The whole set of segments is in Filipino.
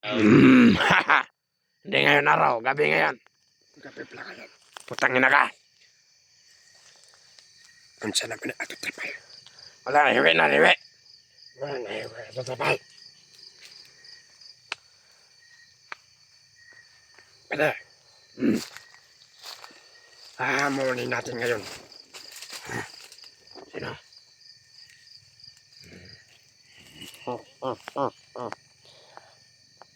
Haha. Hindi ngayon araw, gabi ngayon. Gabi pala ngayon. Putangin na ka. Unsa na ba na ato trapal? Wala na, hiwi na, hiwi. Wala na hiwa ato trapal. Pwede. Hahamonin natin ngayon. Sino?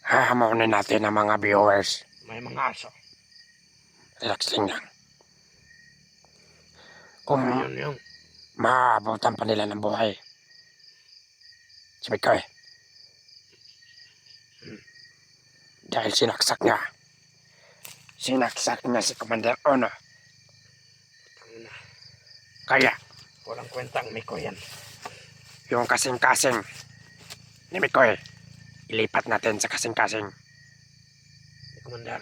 Hahamonin natin ang mga viewers. May mga aso. Relaxing lang. Kung Yun yung. maabutan pa nila ng buhay. Sabi ko eh. Dahil sinaksak niya. Sinaksak niya si Commander Ono. Putangin na. Kaya, Walang kwentang Miko yan. yung kasing-kasing ni Mikoy, ilipat natin sa kasing-kasing Ni Commander.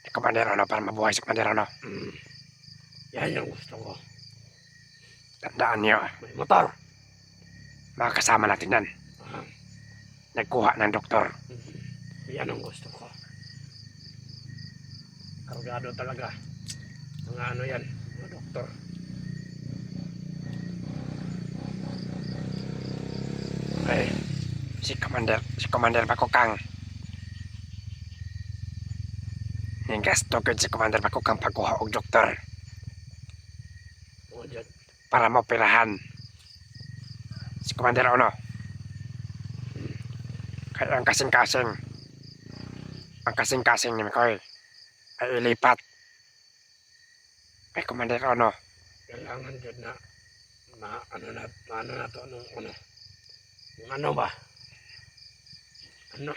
ni Commander Ono para mabuhay si Commander Ono. Yan yung gusto ko. Tandaan niyo, May motor. mga kasama natin yan. Ah, Nagkuha ng doktor. Yan ang gusto ko. Kargado talaga. Mga ano yan, mga doktor. Okay. Si Commander Bakukang. Yung gasto ko si Commander Bakukang pagkuha og doktor O dyan. para maoperahan si Commander Ono. Kaya ang kasing-kasing ni Mikoy ay ilipat kay Commander Ono. Kailangan dyan na ano na to, anong ano. Yung ano ba? Ano?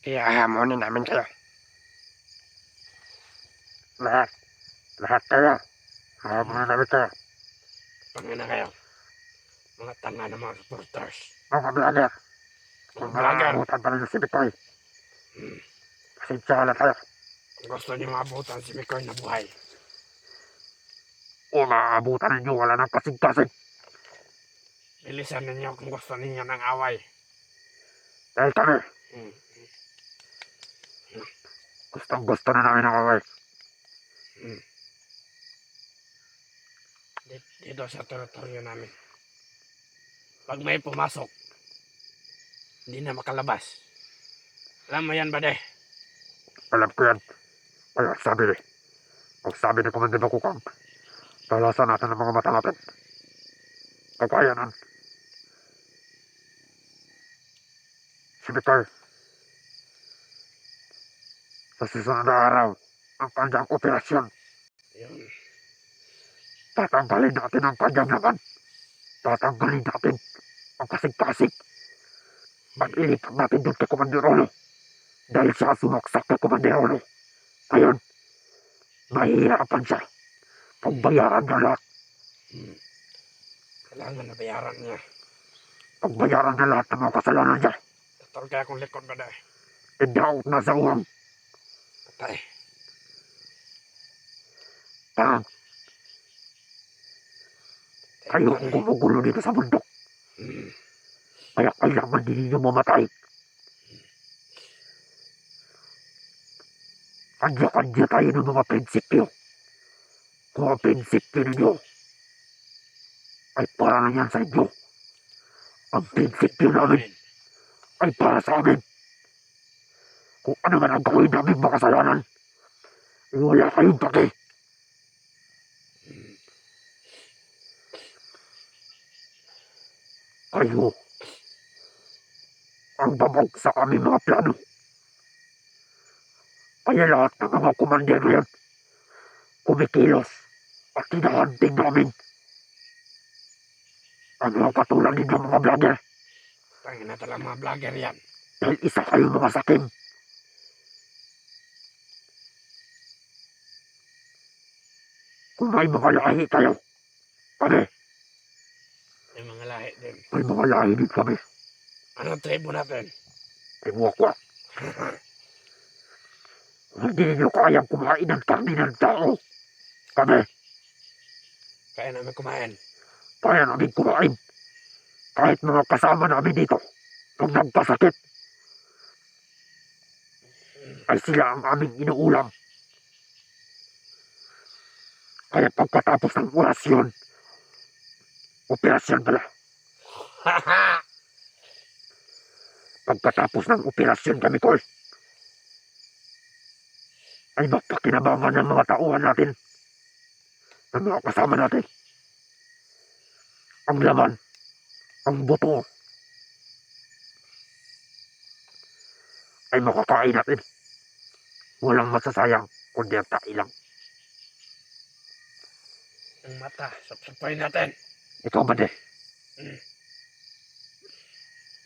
Kaya hahamonin namin kayo. Lahat kayo. Hahamonin namin kayo. Pangin na kayo. Mga tanga na mga supporters. Mga vlogger. Kung Mga vlogger. maabutan pa rin si Mikoy. Pasensya na tayo. Kung gusto niyo maabutan si Mikoy na buhay. O maabutan ninyo, wala nang kasing-kasing. Bilisan ninyo kung gusto ninyo ng away. Dahil kami, Hmm. gustong-gusto na namin ang away. Dito sa teritoryo namin. Pag may pumasok, hindi na makalabas. Alam mo yan ba de? Alam ko yan. Ay, ang sabi ni Commander Bakukang, talasan natin ang mga mata natin. Kagaya nun. Si Mikoy, sa susunod na araw, ang kanyang operasyon, Yun. tatanggalin natin ang kanyang laman. Tatanggalin natin ang kasing-kasing. At ilipat natin doon kay Commander Ono. Dahil siya sumaksak kay Commander Ono. Ngayon, mahihirapan siya. Pagbayaran niya lahat. Kailangan na bayaran niya. Pagbayaran niya lahat ng mga kasalanan niya. Tatol kaya kung likod ba de? Idaot na sa uwang. Patay. Parang kayo ang gumugulo dito sa bundok. Kaya kailangan din ninyo mamatay. Kanya-kanya tayo ng mga prinsipyo. Kung ang prinsipyo ninyo ay para na yan sa inyo. Ang prinsipyo namin ay para sa amin. Kung ano man ang gawin namin makasalanan, wala kayong pake. Kayo ang babag sa aming mga plano. Kaya lahat ng mga komandero yan kumikilos at hinahanting namin ang mga katulad ninyo mga vlogger. Tangin na talaga mga vlogger yan. Dahil isa kayong mga sakim. Kung may mga lahi kayo, kami, May mga lahi din. may mga lahi din kami. Anong tribo natin? Timuakwa. Hindi ninyo kayang kumain ng karni ng tao. Kami, Kaya namin kumain. kaya namin kumain. kahit mga kasama namin dito, nung nagkasakit, ay sila ang aming inuulam. Kaya pagkatapos ng operasyon pala, pagkatapos ng operasyon kami, Koy, ay mapakinabangan ng mga tauhan natin, ng mga kasama natin. Ang laman, ang buto, ay makakain natin. Walang masasayang, kundi ang tae lang. Ang mata, sapsapay natin. Ikaw ba,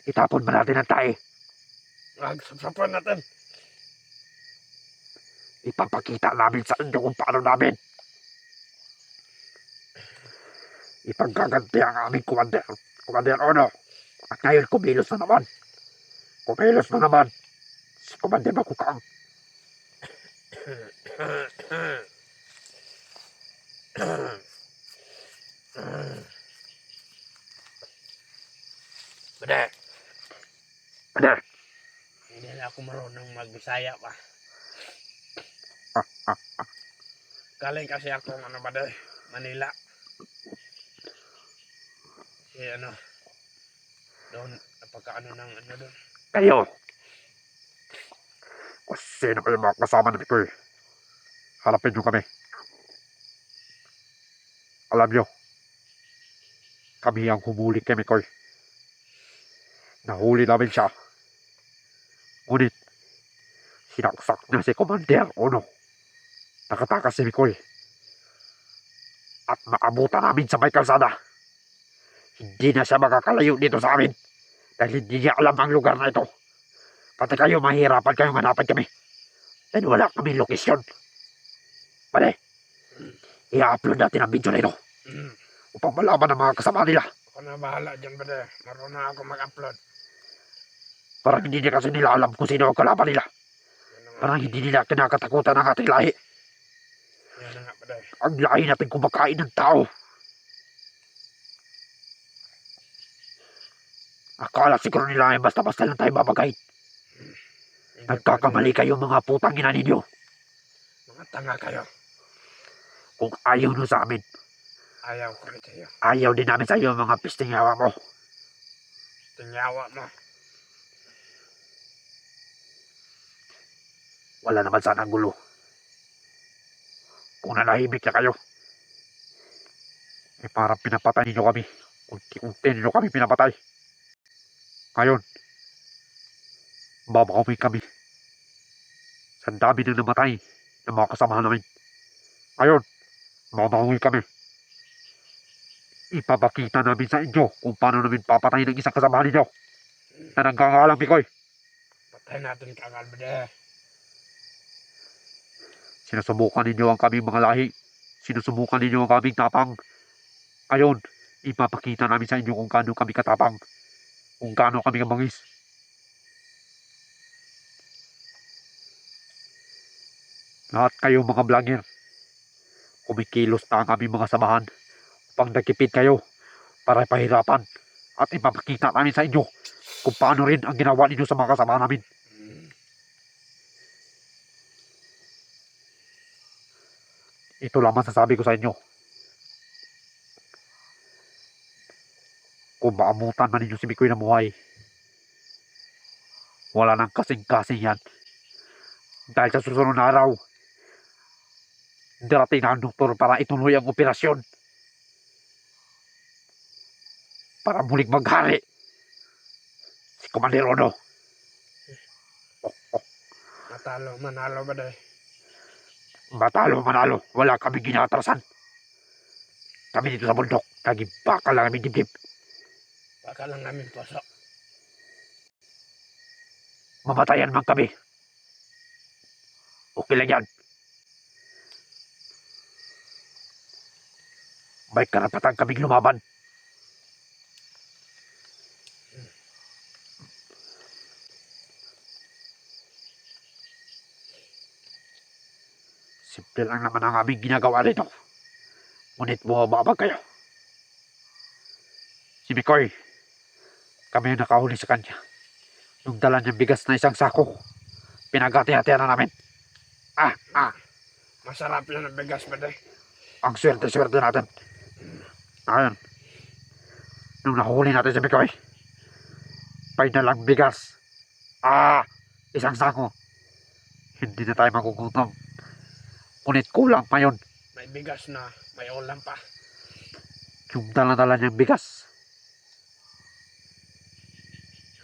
itapon ba natin ang tae? Sapsapan natin. Ipapakita namin sa inyo kung paano namin ipaggaganti ang aming Commander Ono. At ngayon kumilos na naman. Si Commander Bakukang. Bade, hindi na ako marunong magbisaya pa. Galing kasi ako bade, Manila. Doon, napagkaano ng doon. Kayo, kung sino kayo mga kasama namin ko, hanapin nyo kami. Alam nyo, kami ang humuli kami, Koy. Nahuli namin siya. Ngunit, sinaksak na si Commander Ono. Nakatakas si Mikoy. At maabutan namin sa may kalsada. Hindi na siya makakalayo dito sa amin. Dahil hindi niya alam ang lugar na ito. Pati kayo mahirapan kayong hanapan kami. Dahil wala kami lokasyon. Bale, i-upload natin ang video na ito. Upang malaman ng mga kasama nila. Ako na bahala dyan, bade. Marunong ako mag-upload. Parang hindi niya kasi nila alam kung sino ang kalaban nila. Parang hindi nila kinakatakutan ng ating lahi. Yan na nga, bade. Ang lahi natin kumakain ng tao. Akala siguro nila ay basta-basta lang tayo babagay. Nagkakamali kayo mga putang ina ninyo. Mga tanga kayo. Kung ayaw nyo sa amin, Ayaw ko rin sa'yo. ayaw din namin sa iyo mga pisting yawa mo. Tinyawa mo. Wala naman sana ang gulo. Kung nanahimik na kayo, eh parang pinapatay ninyo kami. Unti-unti ninyo kami pinapatay. Ngayon, babawi kami. Sa dami na namatay ng mga kasamahan namin. Ngayon, babawi kami. Ipapakita namin sa inyo kung paano namin papatayin ng isang kasamahan ninyo na nanggangalang Mikoy. Patay natin kagal, bade. Sinusubukan ninyo ang kaming mga lahi. Sinusubukan ninyo ang kaming tapang. Ngayon, ipapakita namin sa inyo kung gaano kami katapang. Kung gaano kami kabangis. Lahat kayo mga vlogger, kumikilos na ang aming mga samahan upang nagkipid kayo para pahirapan at ipapakita namin sa inyo kung paano rin ang ginawa ninyo sa mga kasama namin. Ito lang masasabi ko sa inyo. Kung maamutan man ninyo si Mikoy na buhay, wala nang kasing-kasing yan. Dahil sa susunod na araw, darating na ang doktor para ituloy ang operasyon. Para muling maghari si Commander Ono. Matalo, manalo, bade. Matalo, manalo, wala kami ginatrasan. Kami dito sa bundok, nagibaka lang kami dibdib. Baka lang namin puso. Mamatayan man kami. Okay lang yan. May karapatan kaming lumaban. Simple lang naman ang aming ginagawa nito. Ngunit bumababa kayo. Si Mikoy, Kami yung nakahuli sa kanya. Nung dala niyang bigas na isang sako, pinagati-hatihan na namin. Masarap yan ang bigas, bade. Ang swerte-swerte natin. Ngayon, nung nahuli natin si Mikoy, pinalang bigas. Isang sako. Hindi na tayo magugutom. Ngunit kulang pa yun. May bigas na, may ulam pa. Yung dala-dala niyang bigas.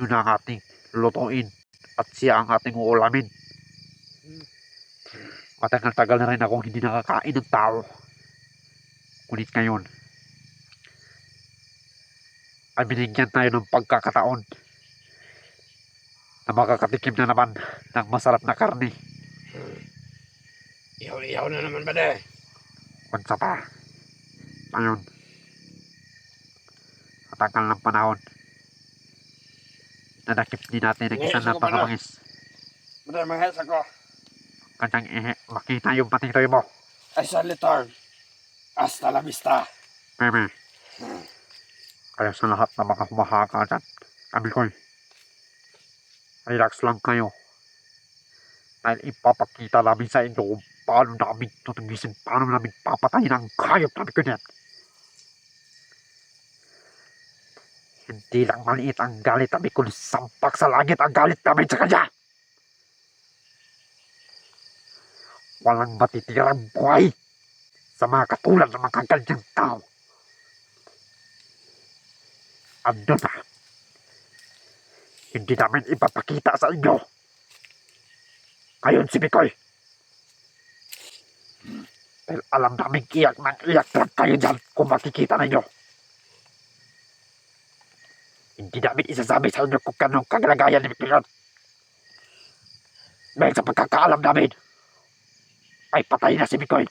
Yun ang ating lutuin at siya ang ating uulamin. Matagal-tagal na rin akong hindi nakakain ng tao. Ngunit ngayon, ay binigyan tayo ng pagkakataon na makakatikim na naman ng masarap na karne. Ihaw-ihaw na naman, bade. Kunsa pa. Ngayon, matagal ng panahon, nadakip din natin ang isang napakabangis. Bade, mahas ako. Kanyang makita yung patitoy mo. Ay, Solitar. Hasta la vista. Meme. Kaya sa lahat na mga humahaka dyan, kami ko'y relax lang kayo. Dahil ipapakita namin sa inyo kung paano namin tutugisin, paano namin papatayin ang hayop namin ko yan. Hindi lang maliit ang galit namin, kundi sampak sa langit ang galit namin sa kanya. Walang matitirang buhay sa mga katulad ng mga ganyang tao. Ando na. Hindi namin ipapakita sa inyo. Ngayon si Mikoy. Dahil alam namin iyak ng iyak lang kayo dyan kung makikita ninyo. Hindi namin isasabi sa inyo kung kanong kagalagayan ni Mikoy. Dahil sa pagkakaalam namin, ay patay na si Mikoy.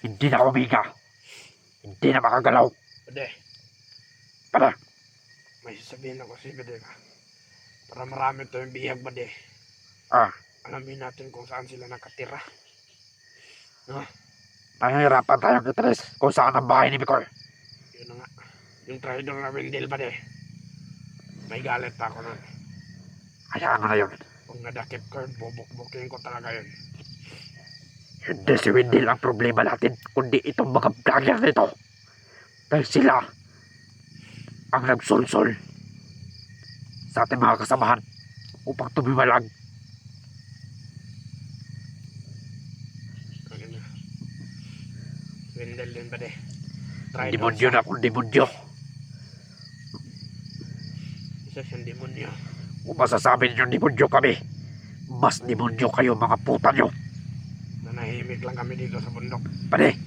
Hindi na humiga. Hindi na makagalaw. Bade, Para, may sasabihin ako si bade ka. Para marami ito yung bihag, bade. ah, Alamin natin kung saan sila nakatira. No? nahihirapan tayong itres kung saan ang bahay ni Mikoy. Yun na nga. Yung traidor na Wendell, bade. May galit ako nun. Hayaan mo na yun. Kung nadakip ko, bubuk-bukin ko talaga yun. Hindi si Wendell ang problema natin, kundi itong mga vlogger nito. Dahil sila ang nagsulsol sa ating mga kasamahan upang tumiwalag. Ano na? Wendell din, bade. Traidor Demonyo siya. na akong demonyo. Isa siyang demonyo. Kung masasabi ninyo demonyo kami, mas demonyo kayo mga puta nyo. Nanahimik lang kami dito sa bundok. Pare,